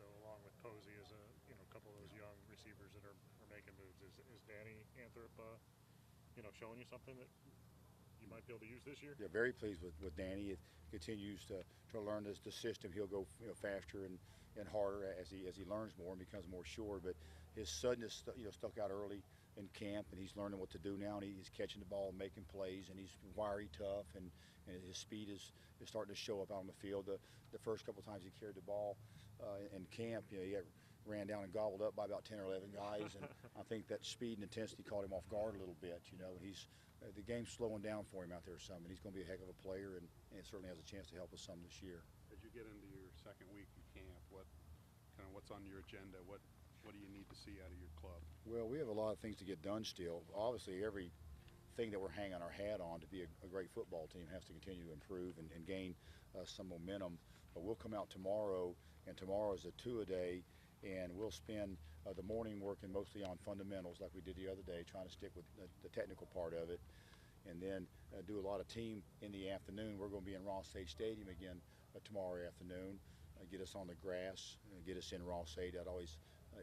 So along with Posey as a couple of those young receivers that are making moves, is Danny Anthrop showing you something that you might be able to use this year? Yeah, very pleased with Danny. It continues to learn the system. He'll go faster and harder as he learns more and becomes more sure. But his suddenness stuck out early in camp, and he's learning what to do now. And he's catching the ball, making plays, and he's wiry, tough, and his speed is starting to show up out on the field. The first couple of times he carried the ball in camp, he ran down and gobbled up by about 10 or 11 guys, and I think that speed and intensity caught him off guard a little bit. And he's the game's slowing down for him out there some, and he's going to be a heck of a player, and certainly has a chance to help us some this year. As you get into your second week of camp, what's on your agenda? What do you need to see out of your club? Well, we have a lot of things to get done still. Obviously, everything that we're hanging our hat on to be a great football team has to continue to improve and gain some momentum. But we'll come out tomorrow, and tomorrow is a two-a-day, and we'll spend the morning working mostly on fundamentals like we did the other day, trying to stick with the technical part of it, and then do a lot of team in the afternoon. We're going to be in Ross-Ade Stadium again tomorrow afternoon, get us on the grass, get us in Ross-Ade. That always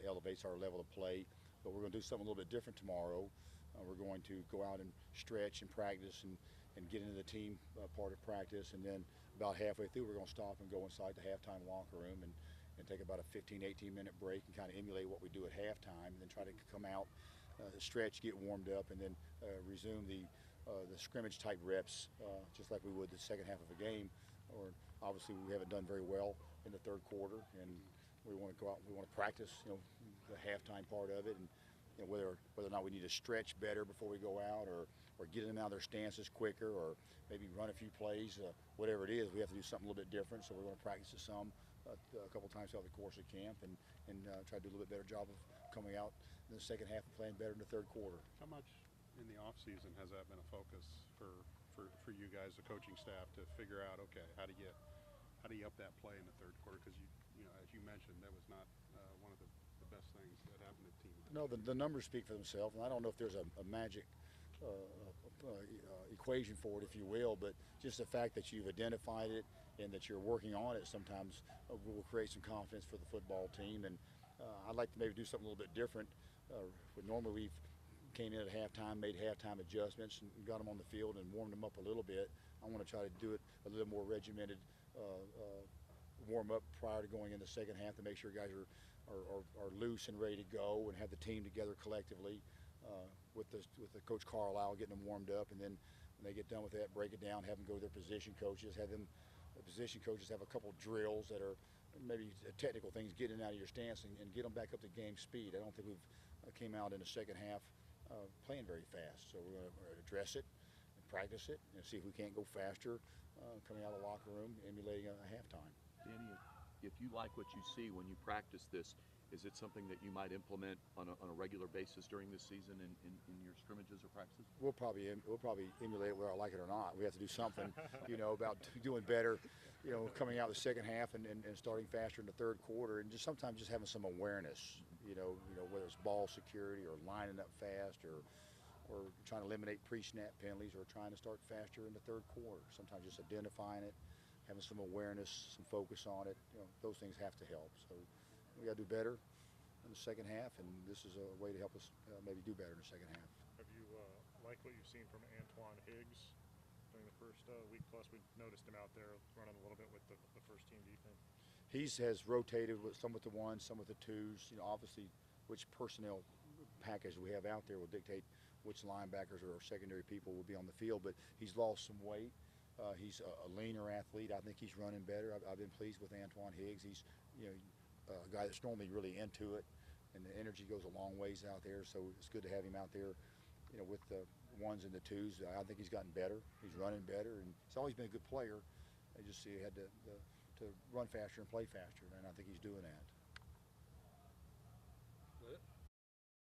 elevates our level of play. But we're going to do something a little bit different tomorrow. We're going to go out and stretch and practice and get into the team part of practice, and then about halfway through we're going to stop and go inside the halftime locker room and take about a 15-18 minute break and kind of emulate what we do at halftime, and then try to come out, stretch, get warmed up, and then resume the scrimmage type reps just like we would the second half of a game. Or obviously we haven't done very well in the third quarter, and we want to go out and we want to practice the halftime part of it, and whether or not we need to stretch better before we go out, or get them out of their stances quicker, or maybe run a few plays, whatever it is, we have to do something a little bit different. So we're going to practice it some a couple times throughout the course of camp, and try to do a little bit better job of coming out in the second half and playing better in the third quarter. How much in the off season has that been a focus for you guys, the coaching staff, to figure out, okay, how do you up that play in the third quarter? Because as you mentioned, that was not one of the best things that happened to the team. No, the numbers speak for themselves, and I don't know if there's a magic equation for it, if you will, but just the fact that you've identified it and that you're working on it sometimes will create some confidence for the football team. And I'd like to maybe do something a little bit different. Normally we've came in at halftime, made halftime adjustments, and got them on the field and warmed them up a little bit. I want to try to do it a little more regimented warm up prior to going in the second half to make sure guys are loose and ready to go and have the team together collectively with the Coach Carlisle getting them warmed up, and then when they get done with that, break it down, have them go to their position coaches, have the position coaches have a couple drills that are maybe technical things, getting out of your stance and get them back up to game speed. I don't think we've came out in the second half playing very fast, so we're going to address it and practice it and see if we can't go faster coming out of the locker room, emulating a halftime. Danny, if you like what you see when you practice this, is it something that you might implement on a regular basis during this season in your scrimmages or practices? We'll probably emulate it whether I like it or not. We have to do something, about doing better, coming out the second half and starting faster in the third quarter, and just sometimes just having some awareness, whether it's ball security or lining up fast or trying to eliminate pre-snap penalties or trying to start faster in the third quarter. Sometimes just identifying it, having some awareness, some focus on it, those things have to help. So we got to do better in the second half, and this is a way to help us maybe do better in the second half. Have you liked what you've seen from Antoine Higgs during the first week plus? We noticed him out there running a little bit with the first team defense. He has rotated some with the ones, some with the twos. Obviously which personnel package we have out there will dictate which linebackers or secondary people will be on the field, but he's lost some weight. He's a leaner athlete. I think he's running better. I've been pleased with Antoine Higgs. He's a guy that's normally really into it, and the energy goes a long ways out there, so it's good to have him out there with the ones and the twos. I think he's gotten better. He's running better, and he's always been a good player. I just see he had to run faster and play faster, and I think he's doing that.